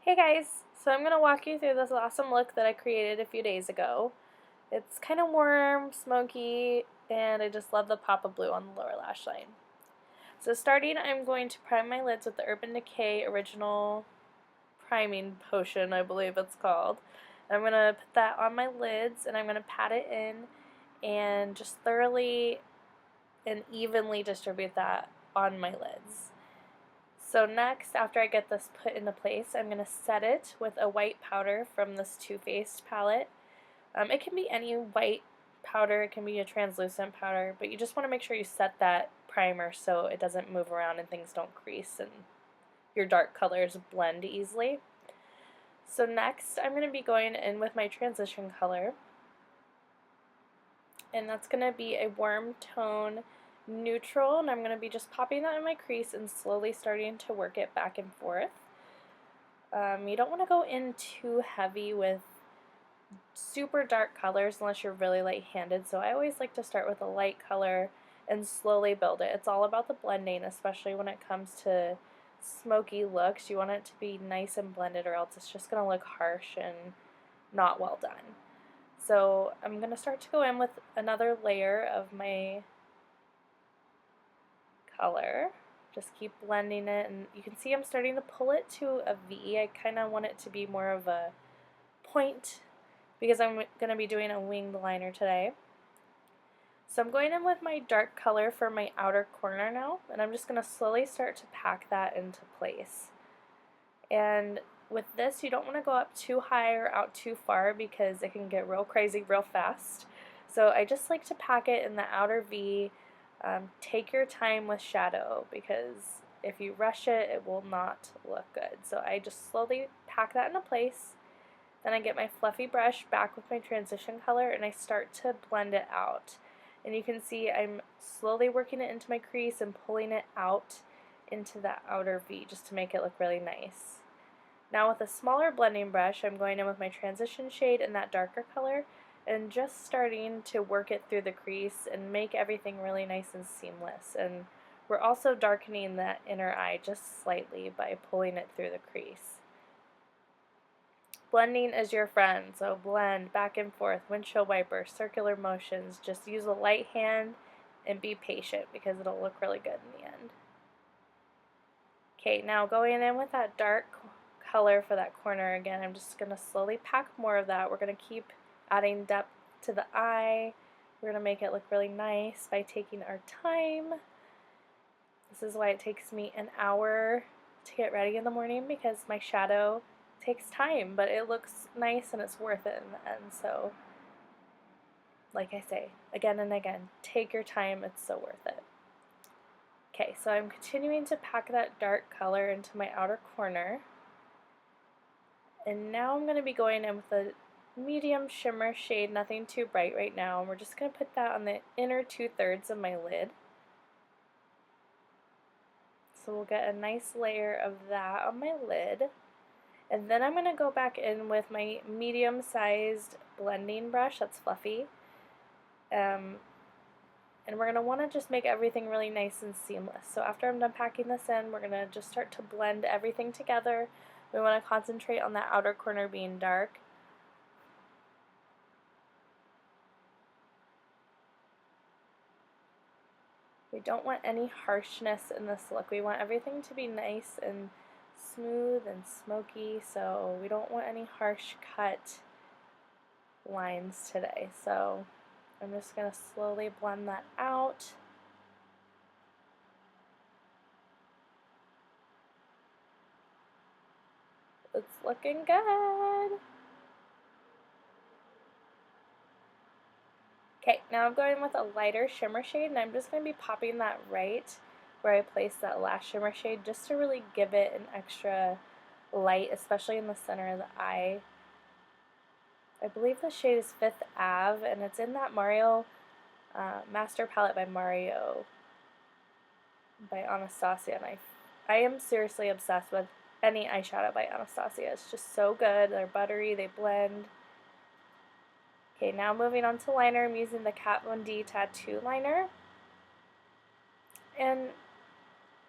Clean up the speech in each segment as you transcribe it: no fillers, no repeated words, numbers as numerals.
Hey guys, so I'm going to walk you through this awesome look that I created a few days ago. It's kind of warm, smoky, and I just love the pop of blue on the lower lash line. So starting, I'm going to prime my lids with the Urban Decay Original Priming Potion, I believe it's called. I'm going to put that on my lids and I'm going to pat it in and just thoroughly and evenly distribute that on my lids. So next, after I get this put into place, I'm going to set it with a white powder from this Too Faced palette. It can be any white powder, it can be a translucent powder, but you just want to make sure you set that primer so it doesn't move around and things don't crease and your dark colors blend easily. So next, I'm going to be going in with my transition color, and that's going to be a warm tone neutral, and I'm going to be just popping that in my crease and slowly starting to work it back and forth. You don't want to go in too heavy with super dark colors unless you're really light-handed, so I always like to start with a light color and slowly build it. It's all about the blending, especially when it comes to smoky looks. You want it to be nice and blended or else it's just going to look harsh and not well done. So I'm going to start to go in with another layer of my color. Just keep blending it, and you can see I'm starting to pull it to a V. I kind of want it to be more of a point because I'm going to be doing a winged liner today. So I'm going in with my dark color for my outer corner now, and I'm just going to slowly start to pack that into place. And with this, you don't want to go up too high or out too far because it can get real crazy real fast. So I just like to pack it in the outer V. Take your time with shadow because if you rush it, it will not look good. So I just slowly pack that into place. Then I get my fluffy brush back with my transition color and I start to blend it out. And you can see I'm slowly working it into my crease and pulling it out into that outer V just to make it look really nice. Now with a smaller blending brush, I'm going in with my transition shade in that darker color and just starting to work it through the crease and make everything really nice and seamless. And we're also darkening that inner eye just slightly by pulling it through the crease. Blending is your friend, so blend back and forth, windshield wiper, circular motions. Just use a light hand and be patient because it'll look really good in the end. Okay, now going in with that dark color for that corner again, I'm just going to slowly pack more of that. We're going to keep adding depth to the eye. We're going to make it look really nice by taking our time. This is why it takes me an hour to get ready in the morning because my shadow takes time, but it looks nice and it's worth it in the end. So, like I say, again and again, take your time, it's so worth it. Okay, so I'm continuing to pack that dark color into my outer corner. And now I'm going to be going in with a medium shimmer shade, nothing too bright right now, and we're just going to put that on the inner 2/3 of my lid. So we'll get a nice layer of that on my lid. And then I'm going to go back in with my medium-sized blending brush that's fluffy. And we're going to want to just make everything really nice and seamless. So after I'm done packing this in, we're going to just start to blend everything together. We want to concentrate on that outer corner being dark. We don't want any harshness in this look. We want everything to be nice and smooth and smoky, so we don't want any harsh cut lines today. So I'm just going to slowly blend that out. It's looking good. Okay, now I'm going with a lighter shimmer shade, and I'm just going to be popping that right where I placed that last shimmer shade just to really give it an extra light, especially in the center of the eye. I believe the shade is Fifth Ave, and it's in that Mario Master Palette by Mario by Anastasia, and I am seriously obsessed with any eyeshadow by Anastasia. It's just so good. They're buttery, they blend. Okay, now moving on to liner, I'm using the Kat Von D Tattoo Liner. And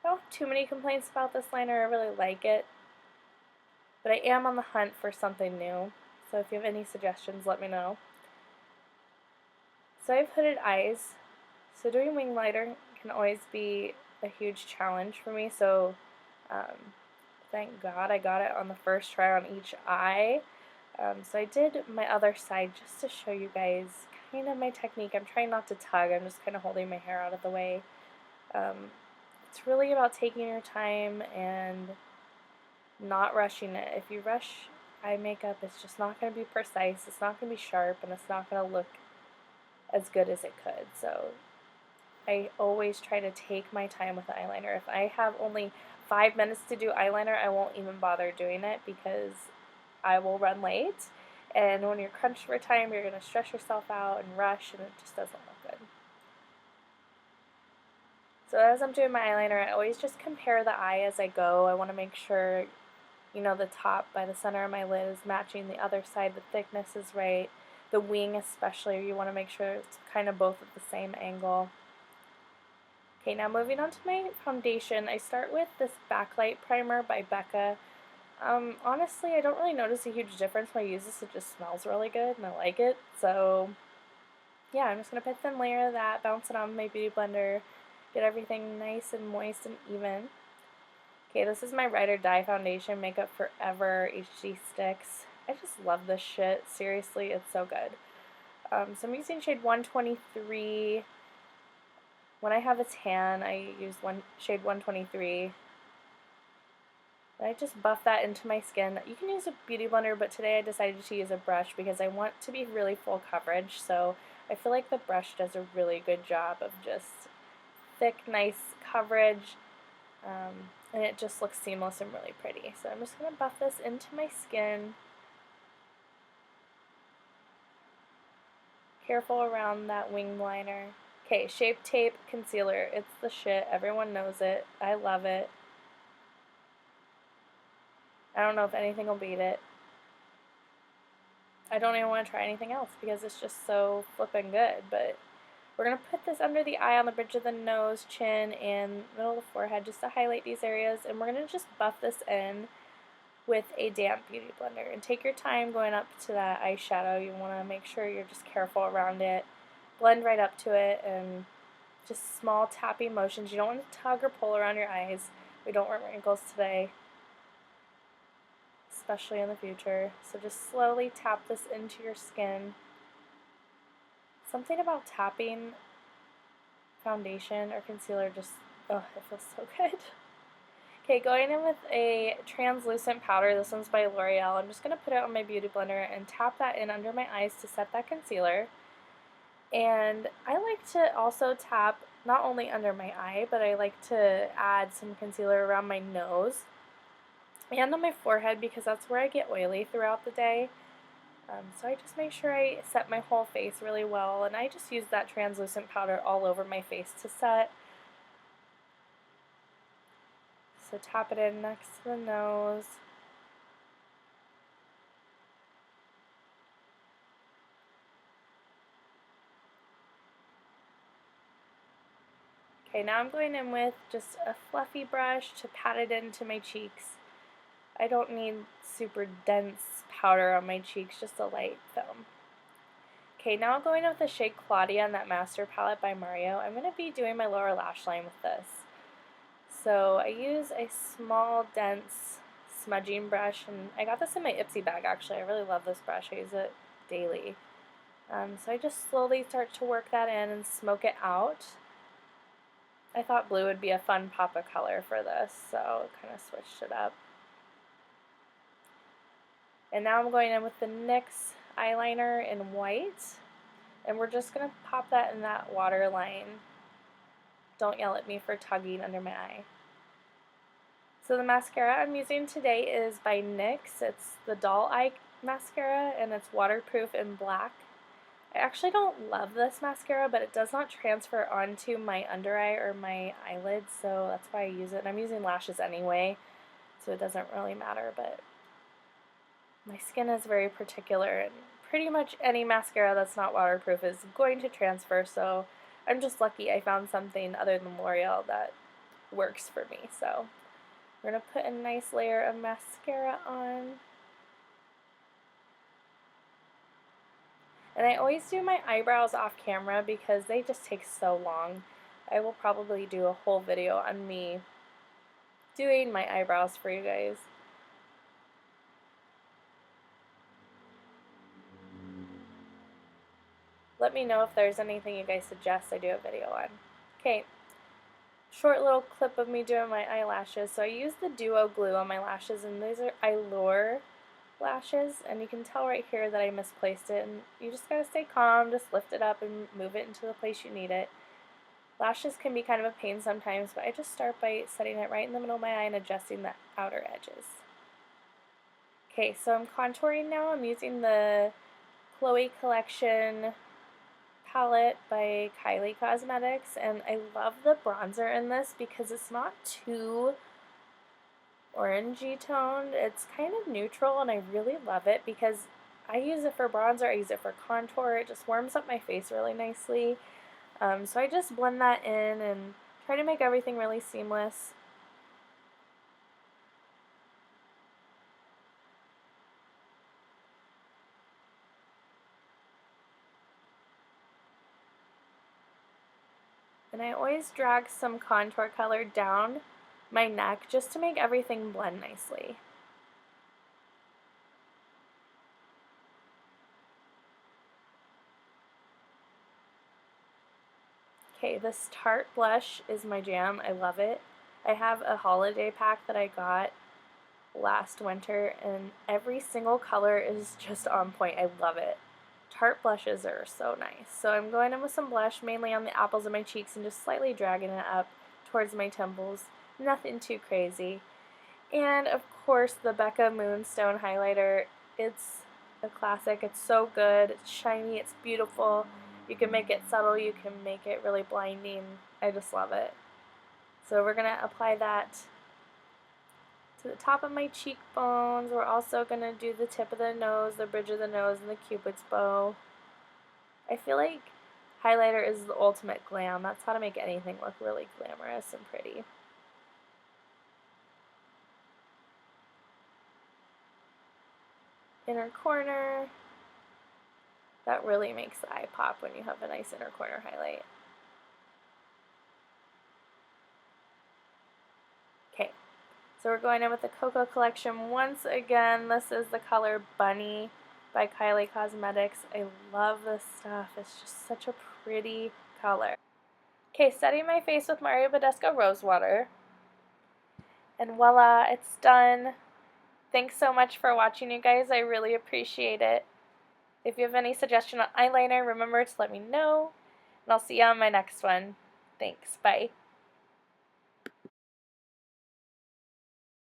I don't have too many complaints about this liner. I really like it. but I am on the hunt for something new, so if you have any suggestions, let me know. So I have hooded eyes, so doing wing liner can always be a huge challenge for me, so thank God I got it on the first try on each eye. So I did my other side just to show you guys kind of my technique. I'm trying not to tug, I'm just kind of holding my hair out of the way. It's really about taking your time and not rushing it. If you rush eye makeup, it's just not going to be precise, it's not going to be sharp, and it's not going to look as good as it could. So I always try to take my time with the eyeliner. If I have only 5 minutes to do eyeliner, I won't even bother doing it because I will run late. And when you're crunched for time, you're going to stress yourself out and rush, and it just doesn't look good. So as I'm doing my eyeliner, I always just compare the eye as I go. I want to make sure, you know, the top by the center of my lid is matching the other side, the thickness is right. The wing especially, you want to make sure it's kind of both at the same angle. Okay, now moving on to my foundation, I start with this Backlight Primer by Becca. Honestly, I don't really notice a huge difference when I use this. It just smells really good and I like it. So yeah, I'm just going to put a thin layer of that, bounce it on my beauty blender, get everything nice and moist and even. Okay, this is my Ride or Die foundation, Makeup Forever HD Sticks. I just love this shit. Seriously, it's so good. So I'm using shade 123. When I have a tan, I use shade 123. And I just buff that into my skin. You can use a beauty blender, but today I decided to use a brush because I want to be really full coverage. So I feel like the brush does a really good job of just thick, nice coverage. And it just looks seamless and really pretty. So I'm just going to buff this into my skin. Careful around that wing liner. Okay, Shape Tape Concealer. It's the shit. Everyone knows it. I love it. I don't know if anything will beat it. I don't even want to try anything else because it's just so flippin' good. But we're going to put this under the eye, on the bridge of the nose, chin, and middle of the forehead just to highlight these areas. And we're going to just buff this in with a damp beauty blender. And take your time going up to that eyeshadow. You want to make sure you're just careful around it. Blend right up to it and just small tapping motions. You don't want to tug or pull around your eyes. We don't want wrinkles today, especially in the future. So just slowly tap this into your skin. Something about tapping foundation or concealer just, oh, it feels so good. Okay, going in with a translucent powder. This one's by L'Oreal. I'm just going to put it on my beauty blender and tap that in under my eyes to set that concealer. And I like to also tap not only under my eye, but I like to add some concealer around my nose and on my forehead because that's where I get oily throughout the day. So I just make sure I set my whole face really well, and I just use that translucent powder all over my face to set. So tap it in next to the nose. Okay, now I'm going in with just a fluffy brush to pat it into my cheeks. I don't need super dense powder on my cheeks, just a light film. Okay, now I'm going with the shade Claudia in that Master Palette by Mario. I'm going to be doing my lower lash line with this. So I use a small, dense smudging brush, and I got this in my Ipsy bag actually. I really love this brush. I use it daily. So I just slowly start to work that in and smoke it out. I thought blue would be a fun pop of color for this, so kind of switched it up. And now I'm going in with the NYX eyeliner in white, and we're just going to pop that in that waterline. Don't yell at me for tugging under my eye. So the mascara I'm using today is by NYX. It's the Doll Eye mascara, and it's waterproof in black. I actually don't love this mascara, but it does not transfer onto my under eye or my eyelids, so that's why I use it. And I'm using lashes anyway, so it doesn't really matter, but my skin is very particular, and pretty much any mascara that's not waterproof is going to transfer, so I'm just lucky I found something other than L'Oreal that works for me. So We're going to put a nice layer of mascara on. And I always do my eyebrows off camera because they just take so long. I will probably do a whole video on me doing my eyebrows for you guys. Let me know if there's anything you guys suggest I do a video on. Okay, short little clip of me doing my eyelashes. So I use the Duo glue on my lashes, and these are Allure lashes, and you can tell right here that I misplaced it, and you just gotta stay calm, just lift it up and move it into the place you need it. Lashes can be kind of a pain sometimes, but I just start by setting it right in the middle of my eye and adjusting the outer edges. Okay, so I'm contouring now. I'm using the Chloe Collection palette by Kylie Cosmetics, and I love the bronzer in this because it's not too orangey toned. It's kind of neutral, and I really love it because I use it for bronzer, I use it for contour. It just warms up my face really nicely. So I just blend that in and try to make everything really seamless. And I always drag some contour color down my neck just to make everything blend nicely. Okay, this Tarte blush is my jam. I love it. I have a holiday pack that I got last winter, and every single color is just on point. I love it. Tarte blushes are so nice. So I'm going in with some blush, mainly on the apples of my cheeks, and just slightly dragging it up towards my temples. Nothing too crazy. And of course, the Becca Moonstone highlighter. It's a classic. It's so good. It's shiny. It's beautiful. You can make it subtle. You can make it really blinding. I just love it. So we're going to apply that to the top of my cheekbones. We're also going to do the tip of the nose, the bridge of the nose, and the cupid's bow. I feel like highlighter is the ultimate glam. That's how to make anything look really glamorous and pretty. Inner corner. That really makes the eye pop when you have a nice inner corner highlight. Okay, so we're going in with the Cocoa Collection once again. This is the color Bunny by Kylie Cosmetics. I love this stuff. It's just such a pretty color. Okay, setting my face with Mario Badescu Rose Water. And voila, it's done. Thanks so much for watching, you guys. I really appreciate it. If you have any suggestion on eyeliner, remember to let me know. And I'll see you on my next one. Thanks. Bye.